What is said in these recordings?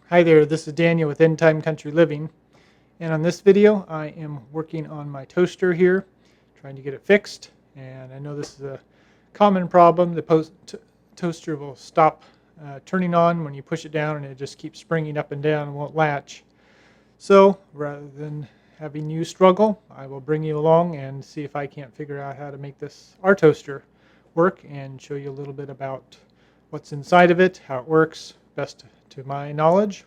Hi there, this is Daniel with End Time Country Living, and on this video I am working on my toaster here, trying to get it fixed. And I know this is a common problem. The toaster will stop turning on when you push it down, and it just keeps springing up and down and won't latch. So rather than having you struggle, I will bring you along and see if I can't figure out how to make our toaster work, and show you a little bit about what's inside of it, how it works, best to my knowledge,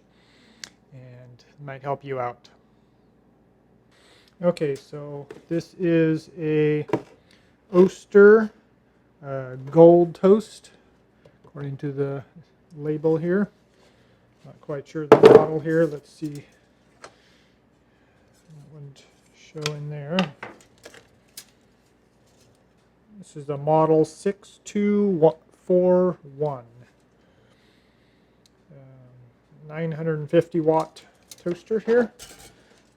and it might help you out. Okay, so this is a Oster gold toast, according to the label here. Not quite sure the model here. Let's see. That wouldn't show in there. This is the model 6241. 950 watt toaster here.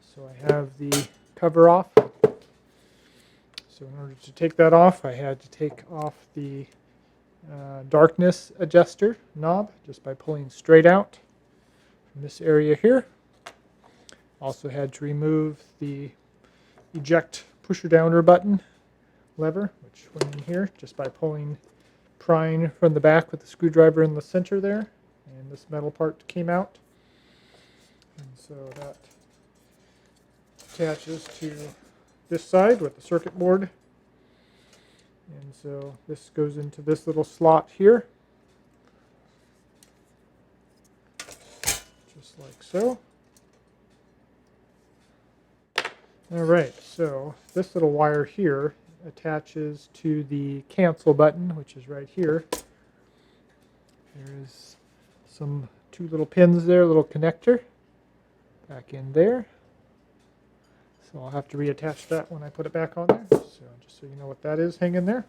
So I have the cover off. So in order to take that off, I had to take off the darkness adjuster knob just by pulling straight out from this area here. Also had to remove the eject pusher downer button lever, which went in here just by prying from the back with the screwdriver in the center there, and this metal part came out. And so that attaches to this side with the circuit board. And so this goes into this little slot here, just like so. Alright, so this little wire here attaches to the cancel button, which is right here. There's two little pins there, a little connector back in there. So I'll have to reattach that when I put it back on there. So just so you know what that is hanging there.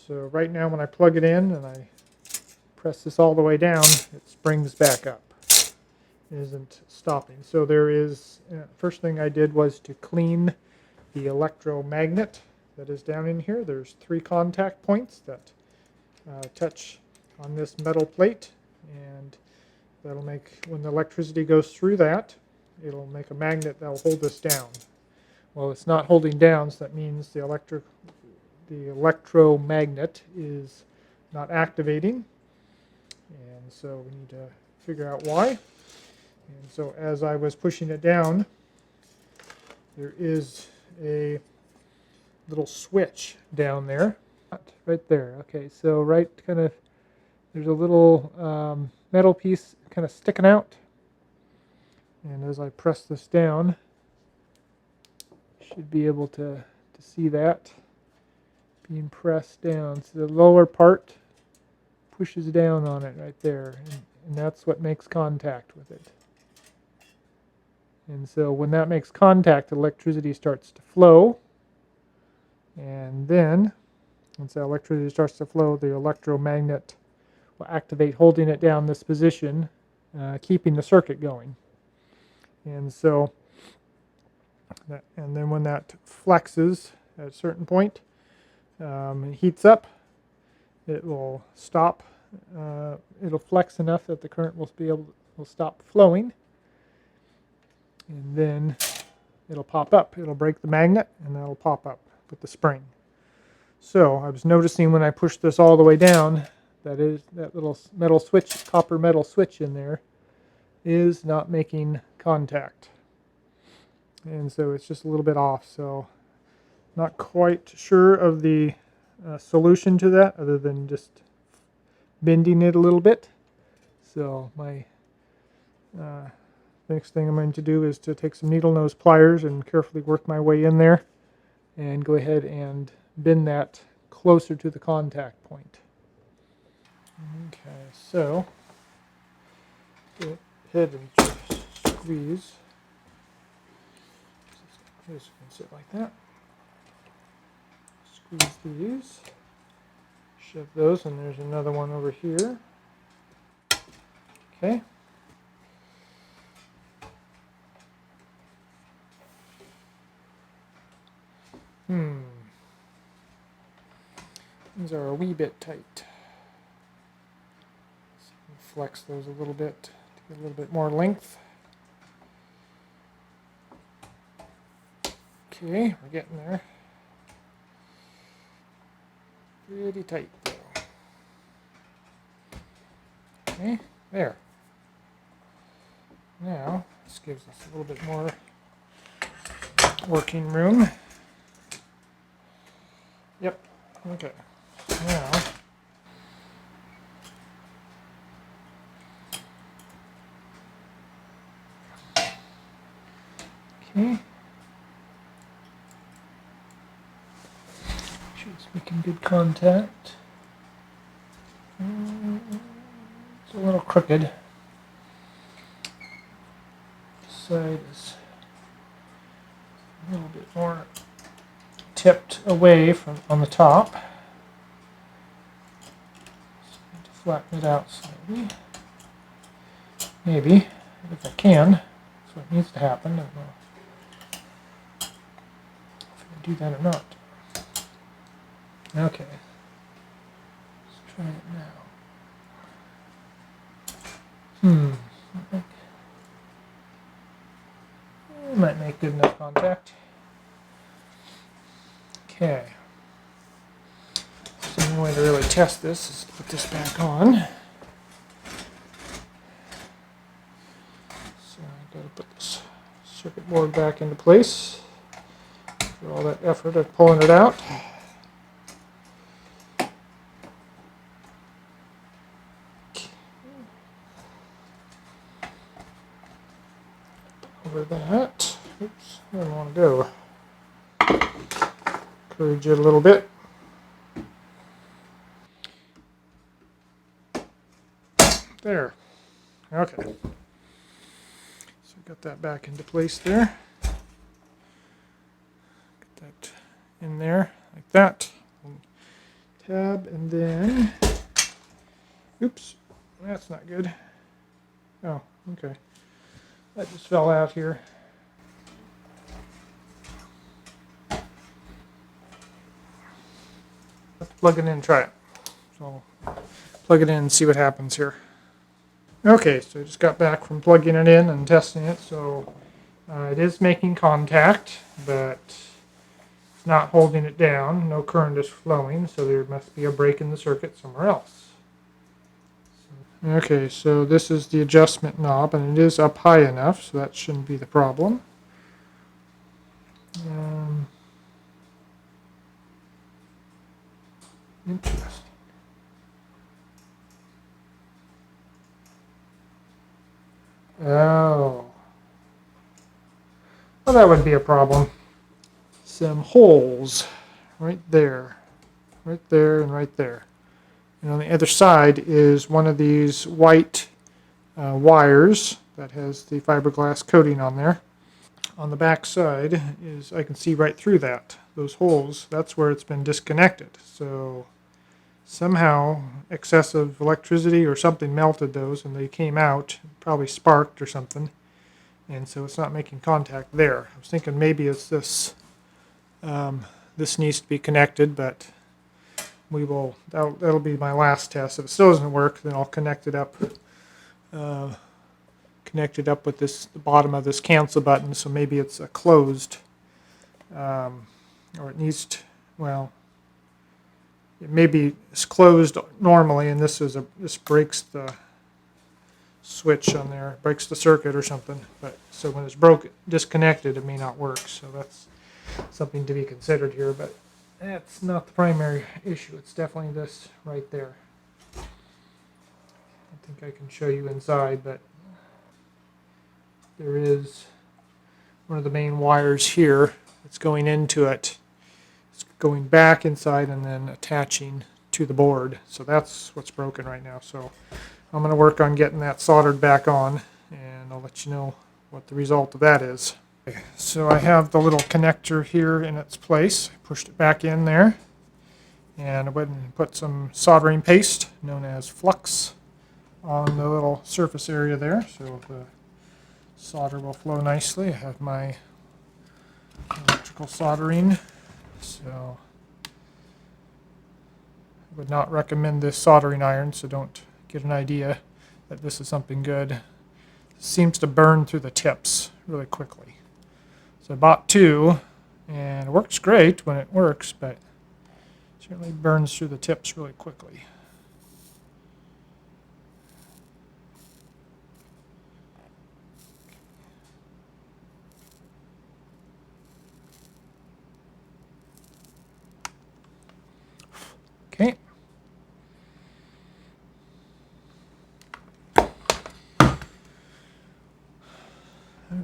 So right now when I plug it in and I press this all the way down, it springs back up. It isn't stopping. So there is, first thing I did was to clean the electromagnet that is down in here. There's 3 contact points that touch on this metal plate, and that'll make, when the electricity goes through that, it'll make a magnet that will hold this down. Well, it's not holding down, so that means the electromagnet is not activating, and so we need to figure out why. And so as I was pushing it down, there is a little switch down there, right there. Okay, so there's a little metal piece kind of sticking out, and as I press this down, you should be able to see that being pressed down. So the lower part pushes down on it right there, and that's what makes contact with it. And so when that makes contact, electricity starts to flow, and then once the electricity starts to flow, the electromagnet will activate, holding it down this position, keeping the circuit going. And so, and then when that flexes at a certain point, it heats up, it will stop. It'll flex enough that the current will stop flowing, and then it'll pop up. It'll break the magnet, and that'll pop up with the spring. So I was noticing when I pushed this all the way down, that little metal switch, copper metal switch in there, is not making contact. And so it's just a little bit off. So not quite sure of the solution to that, other than just bending it a little bit. So my next thing I'm going to do is to take some needle nose pliers and carefully work my way in there and go ahead and bend that closer to the contact point. Okay, so go ahead and squeeze. This can sit like that. Squeeze these. Shove those, and there's another one over here. Okay. These are a wee bit tight. flex those a little bit to get a little bit more length. Okay, we're getting there. Pretty tight though. Okay, there. Now, this gives us a little bit more working room. Yep, okay. Now, okay. She's making good contact. It's a little crooked. This side is a little bit more tipped away from on the top. So I need to flatten it out slightly. Maybe, if I can. That's what needs to happen. I don't know if I do that or not. Okay. Let's try it now. It might make good enough contact. Okay. So the way to really test this is to put this back on. So I've got to put this circuit board back into place. For all that effort of pulling it out. Over that. Oops, I don't want to go. Encourage it a little bit. There. Okay. So got that back into place there. Get that in there like that. Tab and then. Oops, that's not good. Oh, okay. That just fell out here. Let's plug it in and try it. So plug it in and see what happens here. Okay, so I just got back from plugging it in and testing it. So it is making contact, but it's not holding it down. No current is flowing, so there must be a break in the circuit somewhere else. Okay, so this is the adjustment knob, and it is up high enough, so that shouldn't be the problem. Interesting. Oh. Well, that would be a problem. Some holes right there, and right there. And on the other side is one of these white wires that has the fiberglass coating on there. On the back side is, I can see right through that, those holes. That's where it's been disconnected. So somehow excessive electricity or something melted those and they came out, probably sparked or something. And so it's not making contact there. I was thinking maybe it's this, this needs to be connected, but we will, that'll be my last test. If it still doesn't work, then I'll connect it up with this, the bottom of this cancel button, so maybe it's a closed, or it needs to, well, it maybe it's closed normally, and this breaks the switch on there, breaks the circuit or something. But so when it's disconnected, it may not work. So that's something to be considered here. But that's not the primary issue. It's definitely this right there. I think I can show you inside, but there is one of the main wires here that's going into it. It's going back inside and then attaching to the board. So that's what's broken right now. So I'm going to work on getting that soldered back on, and I'll let you know what the result of that is. Okay, so I have the little connector here in its place. I pushed it back in there, and I went and put some soldering paste, known as flux, on the little surface area there, so the solder will flow nicely. I have my electrical soldering, so I would not recommend this soldering iron, so don't get an idea. that this is something good. It seems to burn through the tips really quickly. So I bought two, and it works great when it works, but it certainly burns through the tips really quickly. Okay. All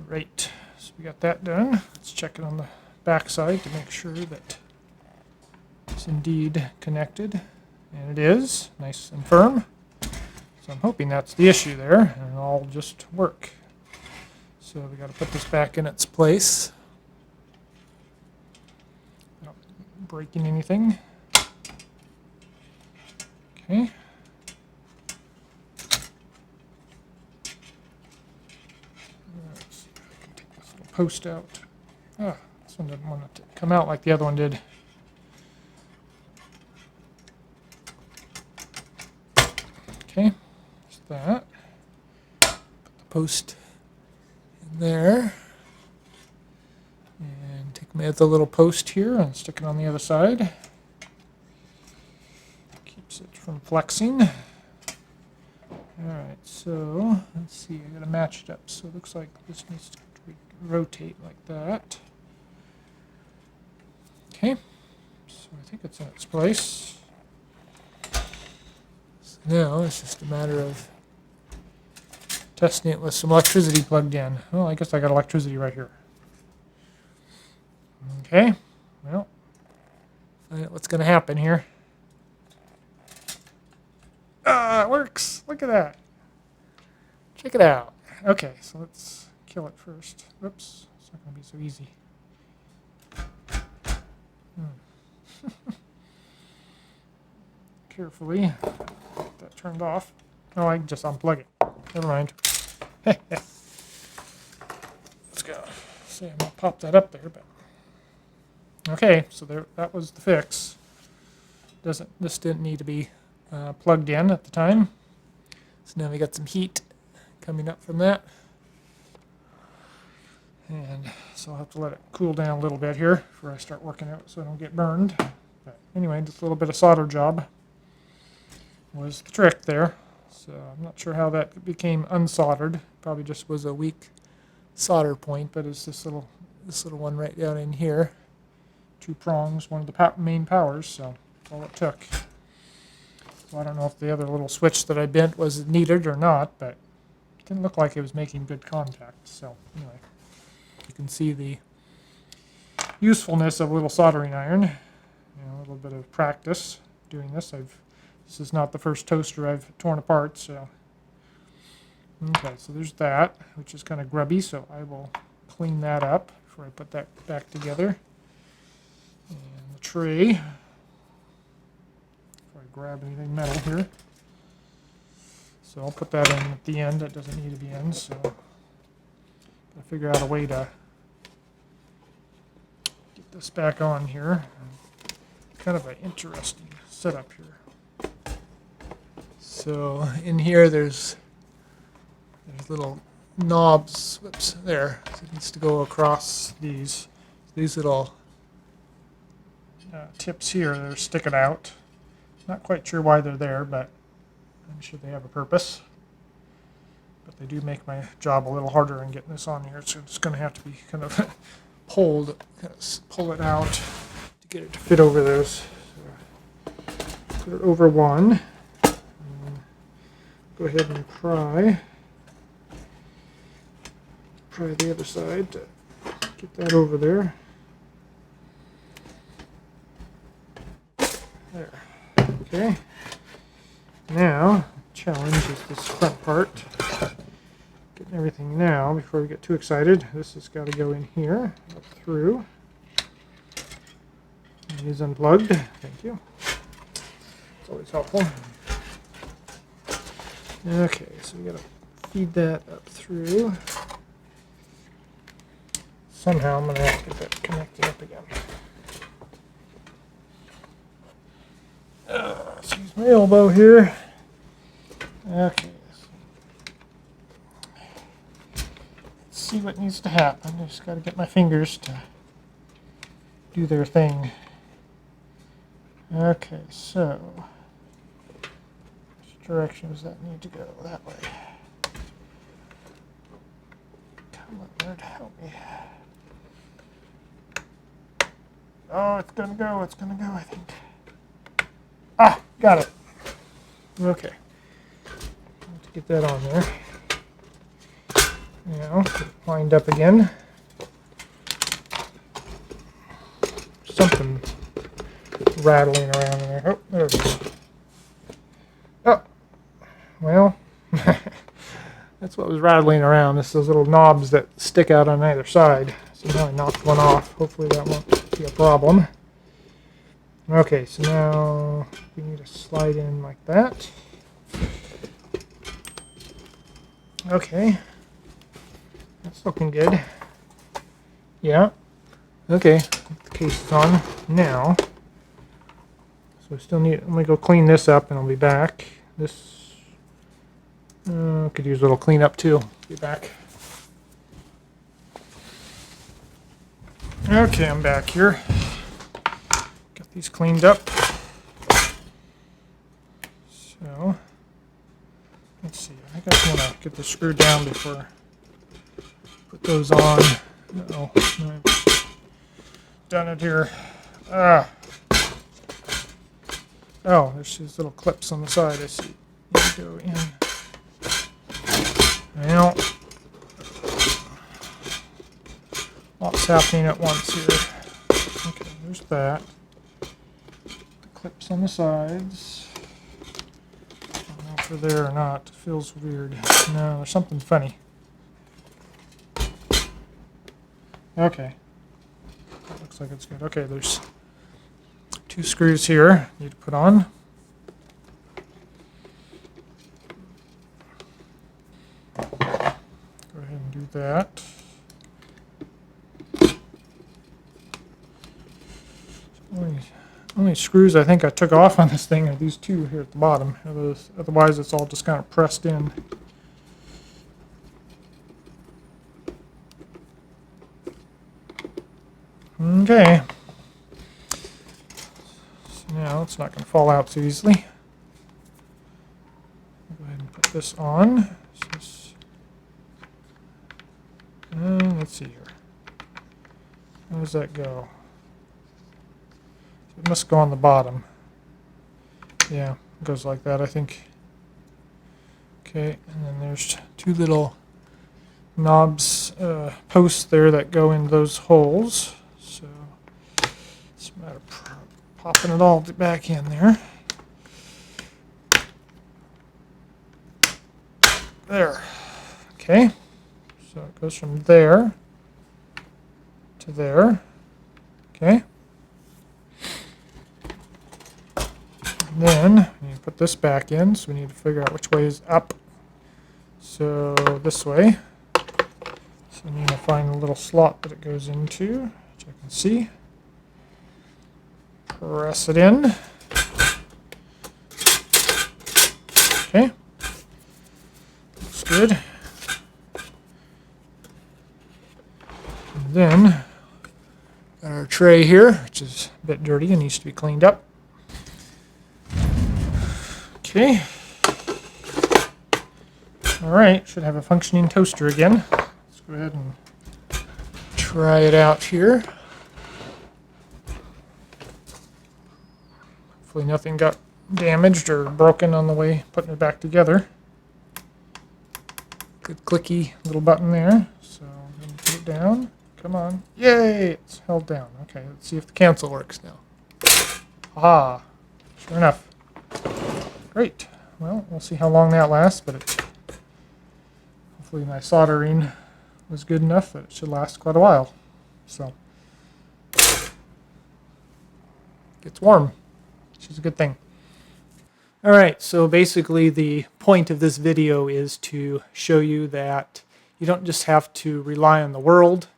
right, so we got that done. Let's check it on the back side to make sure that it's indeed connected. And it is, nice and firm. So I'm hoping that's the issue there, and it'll all just work. So we got to put this back in its place without breaking anything. Okay. Let's see if I can take this little post out. Ah, this one didn't want it to come out like the other one did. Okay, just that. Put the post in there. And take my other little post here and stick it on the other side. Keeps it from flexing. Alright, so let's see, I gotta match it up. So it looks like this needs to rotate like that. Okay, so I think it's in its place. So now it's just a matter of testing it with some electricity plugged in. Well, I guess I got electricity right here. Okay, well, find out what's going to happen here. Ah, it works. Look at that. Check it out. Okay, so let's kill it first. Whoops, it's not going to be so easy. Carefully get that turned off. Oh, I can just unplug it. Never mind. Let's go. See, I'm going to pop that up there, but okay, so there, that was the fix. This didn't need to be plugged in at the time. So now we got some heat coming up from that. And so I'll have to let it cool down a little bit here before I start working it so I don't get burned. But anyway, just a little bit of solder job was the trick there. So I'm not sure how that became unsoldered. Probably just was a weak solder point, but it's this little one right down in here. 2 prongs, one of the main powers, so that's all it took. So I don't know if the other little switch that I bent was needed or not, but it didn't look like it was making good contact. So anyway, you can see the usefulness of a little soldering iron. A little bit of practice doing this. This is not the first toaster I've torn apart, so. Okay, so there's that, which is kind of grubby, so I will clean that up before I put that back together. And the tray, if I grab anything metal here. So I'll put that in at the end. That doesn't need to be in, so I'll figure out a way to get this back on here. Kind of an interesting setup here. So in here there's little knobs. Whoops, there. So it needs to go across these little tips here. They're sticking out. Not quite sure why they're there, but I'm sure they have a purpose. But they do make my job a little harder in getting this on here, so it's going to have to be kind of pulled, kind of pull it out to get it to fit over those. So put it over one. Go ahead and pry the other side to get that over there. There. Okay. Now, challenge is this front part. Getting everything now before we get too excited. This has got to go in here, up through. It is unplugged. Thank you. It's always helpful. Okay, so we got to feed that up through. Somehow I'm going to have to get that connected up again. Excuse my elbow here. Okay, so see what needs to happen. I just got to get my fingers to do their thing. Okay, so which direction does that need to go? That way. Come on, Lord, help me. Oh, it's gonna go, I think. Ah, got it. Okay. Let's get that on there. Now, get it lined up again. Something rattling around in there. Oh, there we go. Oh, well, that's what was rattling around. It's those little knobs that stick out on either side. So now I knocked one off. Hopefully that won't be a problem. Okay, so now we need to slide in like that. Okay. That's looking good. Yeah. Okay, the case is on now. So I still need, let me go clean this up and I'll be back. This could use a little cleanup too. Be back. Okay, I'm back here. Get these cleaned up. So, let's see. I guess I want to get this screwed down before I put those on. Uh-oh, I've done it here. Ah. Oh, there's these little clips on the side. I see. Go in. Well, lots happening at once here. Okay, there's that. The clips on the sides. I don't know if they're there or not. It feels weird. No, there's something funny. Okay. That looks like it's good. Okay, there's 2 screws here you need to put on. Go ahead and do that. Only screws I think I took off on this thing are these 2 here at the bottom. Otherwise it's all just kind of pressed in. Okay. So now it's not going to fall out so easily. Go ahead and put this on. Let's see here. How does that go? It must go on the bottom. Yeah, it goes like that, I think. Okay, and then there's 2 little knobs, posts there that go in those holes. So it's a matter of popping it all back in there. There. Okay. So it goes from there to there. Okay. And then we need to put this back in, so we need to figure out which way is up. So this way. So I need to find a little slot that it goes into, which I can see. Press it in. Okay. Looks good. And then got our tray here, which is a bit dirty and needs to be cleaned up. Okay. All right, should have a functioning toaster again. Let's go ahead and try it out here. Hopefully nothing got damaged or broken on the way putting it back together. Good clicky little button there. So I'm going to put it down. Come on. Yay! It's held down. Okay, let's see if the cancel works now. Aha! Sure enough. Great. Well, we'll see how long that lasts, but hopefully my soldering was good enough that it should last quite a while. So, gets warm, which is a good thing. All right, so basically the point of this video is to show you that you don't just have to rely on the world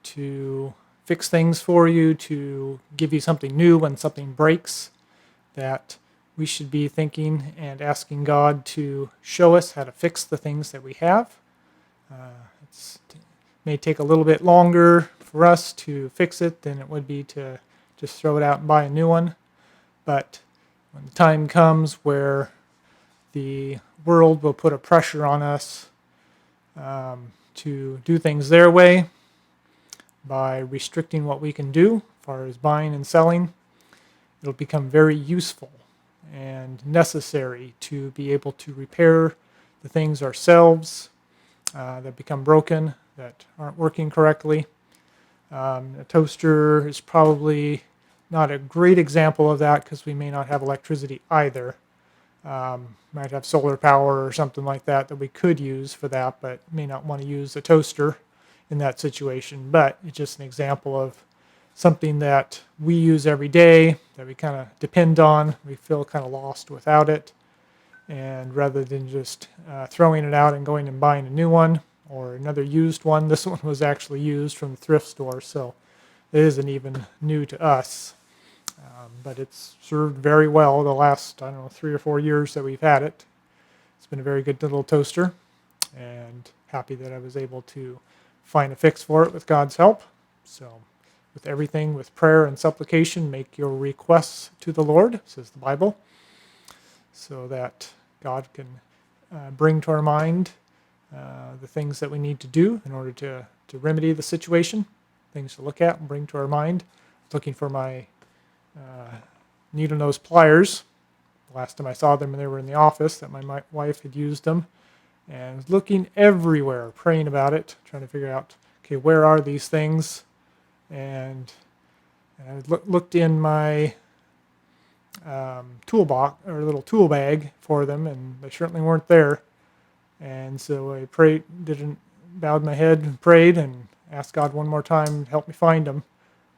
to fix things for you, to give you something new when something breaks, that we should be thinking and asking God to show us how to fix the things that we have. may take a little bit longer for us to fix it than it would be to just throw it out and buy a new one. But when the time comes where the world will put a pressure on us to do things their way by restricting what we can do as far as buying and selling, it'll become very useful and necessary to be able to repair the things ourselves that become broken, that aren't working correctly. A toaster is probably not a great example of that because we may not have electricity either. Might have solar power or something like that that we could use for that, but may not want to use a toaster in that situation. But it's just an example of something that we use every day that we kind of depend on. We feel kind of lost without it. And rather than just throwing it out and going and buying a new one or another used one, this one was actually used from the thrift store, so it isn't even new to us. But it's served very well the last, 3 or 4 years that we've had it. It's been a very good little toaster, and happy that I was able to find a fix for it with God's help. So with everything, with prayer and supplication, make your requests to the Lord, says the Bible, so that God can bring to our mind the things that we need to do in order to remedy the situation, things to look at and bring to our mind. Looking for my needle nose pliers. The last time I saw them, they were in the office, that my wife had used them, and was looking everywhere, praying about it, trying to figure out, okay, where are these things? And I looked in my toolbox or little tool bag for them, and they certainly weren't there. And so I bowed my head and prayed and asked God one more time to help me find them.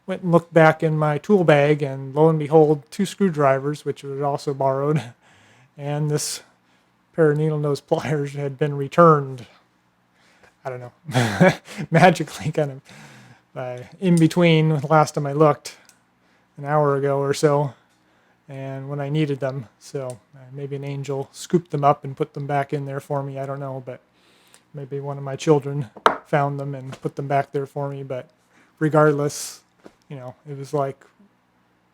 Went and looked back in my tool bag, and lo and behold, 2 screwdrivers, which were also borrowed, and this pair of needle nose pliers had been returned. I don't know, magically kind of in between the last time I looked, an hour ago or so, and when I needed them. So maybe an angel scooped them up and put them back in there for me. I don't know, but maybe one of my children found them and put them back there for me. But regardless, it was like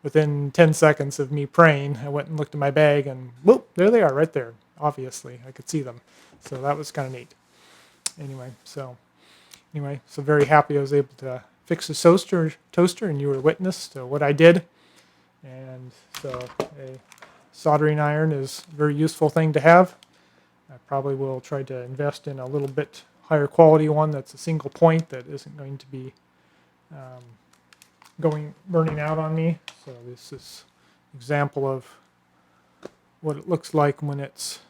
within 10 seconds of me praying, I went and looked at my bag, and whoop, there they are right there. Obviously, I could see them. So that was kind of neat. Anyway, so very happy I was able to fix the toaster, and you were a witness to what I did. And so a soldering iron is a very useful thing to have. I probably will try to invest in a little bit higher quality one that's a single point that isn't going to be burning out on me. So this is an example of what it looks like when it's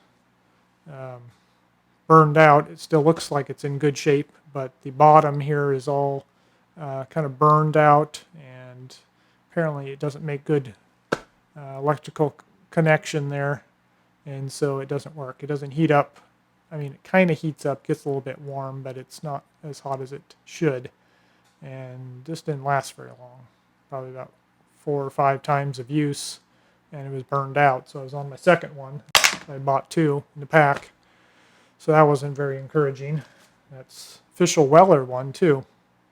burned out. It still looks like it's in good shape, but the bottom here is all kind of burned out, and apparently it doesn't make good electrical connection there, and so it doesn't work. It doesn't heat up. I mean, it kind of heats up, gets a little bit warm, but it's not as hot as it should, and this didn't last very long, probably about 4 or 5 times of use, and it was burned out. So I was on my second one. I bought 2 in the pack, so that wasn't very encouraging. That's official Weller one too.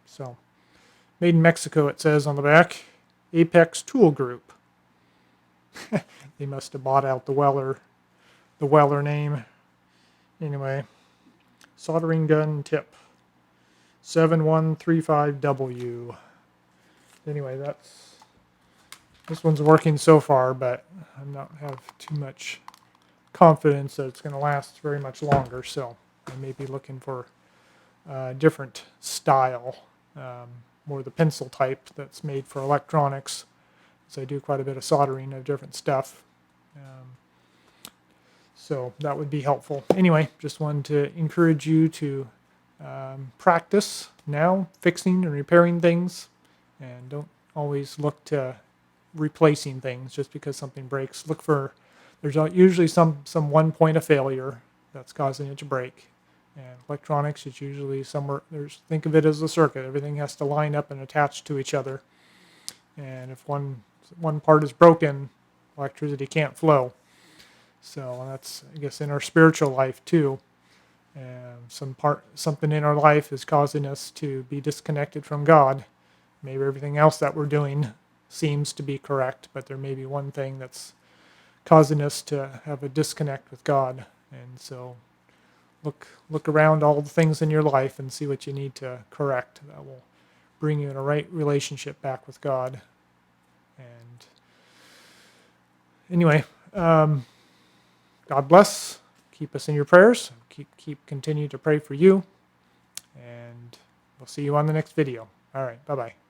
So made in Mexico, it says on the back. Apex Tool Group. They must have bought out the Weller name. Anyway, soldering gun tip 7135W. Anyway, this one's working so far, but I don't have too much confidence that it's going to last very much longer, so I may be looking for a different style, more the pencil type that's made for electronics. So I do quite a bit of soldering of different stuff. So that would be helpful. Anyway, just wanted to encourage you to practice now fixing and repairing things, and don't always look to replacing things just because something breaks. There's usually some one point of failure that's causing it to break. And electronics is usually somewhere, think of it as a circuit. Everything has to line up and attach to each other. And if one part is broken, electricity can't flow. So that's, I guess, in our spiritual life too. Something in our life is causing us to be disconnected from God. Maybe everything else that we're doing seems to be correct, but there may be one thing that's causing us to have a disconnect with God. And so look around all the things in your life and see what you need to correct that will bring you in a right relationship back with God. And anyway, God bless. Keep us in your prayers. Continue to pray for you. And we'll see you on the next video. All right. Bye-bye.